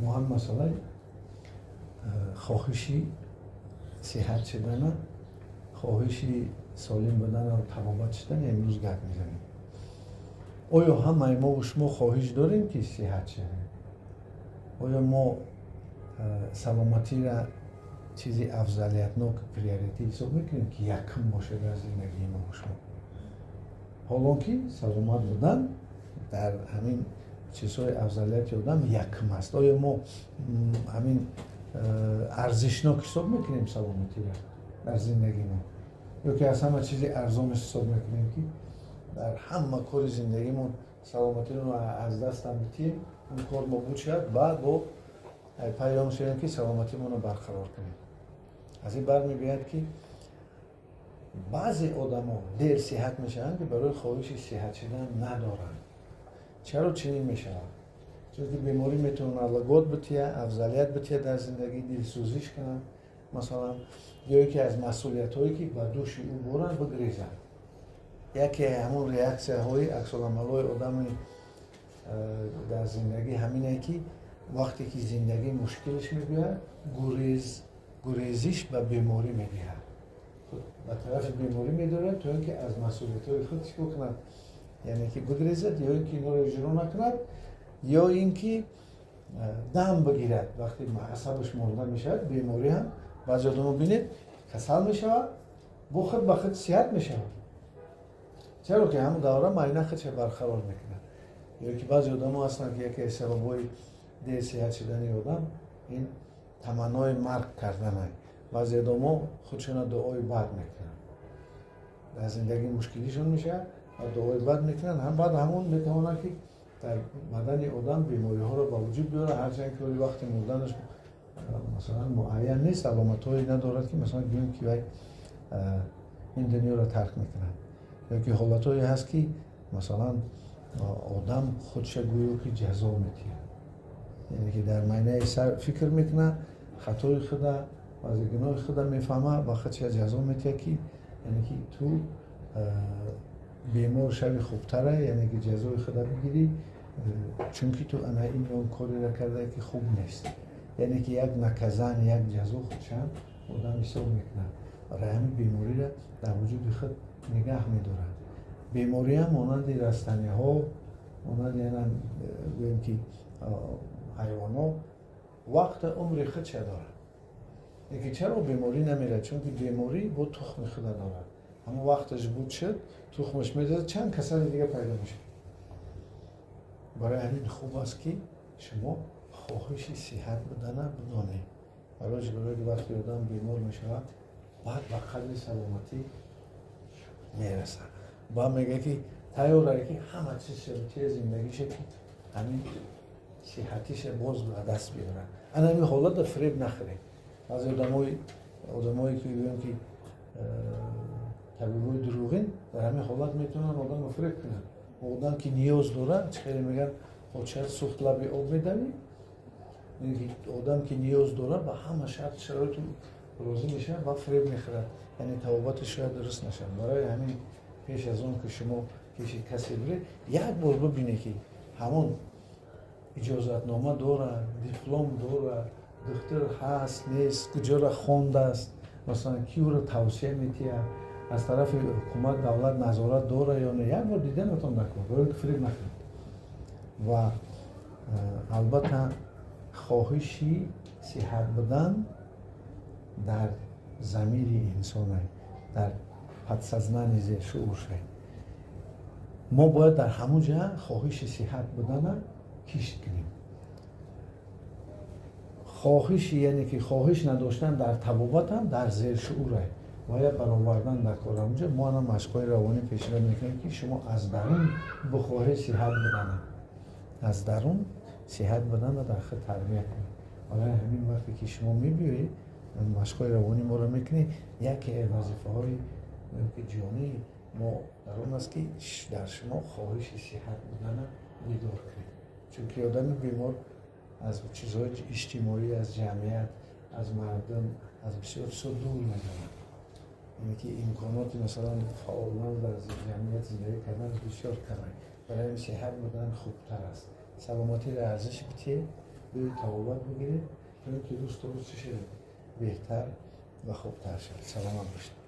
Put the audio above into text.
ما هم مثلا خواهشی صحت شدن، خواهشی سالم بودن و تبابت شدن امروز گپ میزنیم. آیا همه ما و شما خواهش داریم که صحت شدیم؟ آیا ما سلامتی را چیزی افضلیتناک پریوریتی حساب میکنیم که یکم باشه در زندگی ما و شما؟ حالا که سلامت بودن در همین چیزهای افضلیت آدم یکم است. آیا ما همین ارزشناک حساب میکنیم سلامتی را در زندگی ما؟ یا که از همه چیزی ارزان حساب میکنیم که در همه کار زندگیمون سلامتی رو از دست هم بتیم، اون کار ما بود شد، بعد با پیام شدیم که سلامتی رو برقرار کنیم. از این بر میبید که بعضی آدم ها دیر صحت میشن که برای خواهش صحت شدن ندارن. چرا چنین میشن؟ چون که بیماری میتونه علاقات بتیه، افضلیت بتیه در زندگی، دلسوزیش کنن، مثلا یا که از مسئولیت هایی که با دوش او برن بگریزن. یکی همون ریاکسیه های عکس العمل های آدم در زندگی همینه که وقتی که زندگی مشکلش میبیاد گریزش به بیماری میدهد، به طرف بیماری میداره تا اینکه از مسئولیت های خودش بکند، یعنی که بگریزد یا اینکه اینا رو اجرا نکند یا اینکه دم بگیرد. وقتی عصبش مانده میشد بیماری هم بعضی آدم ببینید کسل میشود، با خود به خود صحت میشود. چرا که همون دوره معاینه خودش برقرار میکنه. یا که بعضی آدم ها هستن که یکی سببای دیر صحت شدن آدم این تمنای مرگ کردن هست. بعضی آدم ها خودشون دعای بد میکنن، در زندگی مشکلیشون میشه و دعای بد میکنن، هم بعد همون میتونه که در بدن آدم بیماری ها رو با وجود بیاره، هرچند که وقتی مردنش مثلا معین نیست، علامت هایی ندارد که مثلا بگیم که این دنیا رو ترک میکنن. یا که حالت هایی هست که مثلا آدم خودش گویو که جزا میتیه، یعنی که در معنی فکر میکنه خطای خود و از گناه خود میفهمه و خودش جزا میتیه که یعنی که تو بیمار شوی خوبتره، یعنی که جزای خود بگیری چون که تو انا این کاری را کرده که خوب نیست، یعنی که یک نکزن یک جزا خودشم آدم حساب میکنه و همین بیماری را در وجود خود نگه میدارد. بیماری هم مانند رستنی ها، مانند یعنی که حیوان ها وقت عمر خود چه دارد. یکی چرا بیماری نمیره؟ چون که بیماری با تخم خود دارد، اما وقتش بود شد تخمش میدازد چند کسان دیگه پیدا میشه. برای همین خوب است که شما خواهش صحت بدن بدانید. برای که وقتی آدم بیمار میشه بعد به قدر سلامتی میرسه. با میگه که تیاره که همه چیز شرطی زندگیشه که همین صحتیش باز به دست بیاره. انا همین حالت فریب نخورید. از آدمایی که بگیم که طبیبای دروغین در همین حالت میتونن آدم فریب کنن. آدم که نیاز داره چخیلی میگن چرا سوخت لبی آب میدمی؟ آدم که نیاز داره به همه شرط شرایط راضی میشه و فریب میخورد، یعنی توابتش شاید درست نشه. برای همین پیش از اون که شما پیش کسی برید یک بار ببینید که همون اجازتنامه داره، دیپلم داره، دکتر هست نیست، کجا را خونده است، مثلا کیو را توصیه میتیه، از طرف حکومت دولت نظارت داره یا نه، یک بار دیدنتون نکن، برای که فریب نکنید. و البته خواهشی صحت بدن در ضمیر انسان در پدسازمان زیر شعور شد. ما باید در همون جا خواهش صحت بدن کشت کنیم. خواهش یعنی که خواهش نداشتن در تبابت هم در زیر شعوره باید برآوردن در کار اونجا. ما هم مشقای روانی پیشنهاد میکنیم که شما از درون بخواهش صحت بدن، از درون صحت بدن و در خود تربیت کنید. برای همین وقتی که شما میبیایید مشقای روانی ما رو میکنید، یکی وظیفه های که جانی ما در اون است که در شما خواهش صحت بدن بیدار کنید. چون که آدم بیمار از چیزهای اجتماعی، از جمعیت، از مردم، از بسیار چیزا دور میزنن. یعنی که امکانات مثلا فعالان در جمعیت زندگی کردن بسیار کمه. برای این صحت بدن خوبتر است. سلامتی را ارزش بتید به تقاوت بگیرید تا اینکه روز تا روز چه شده بهتر و خوبتر شد. سلام باشید.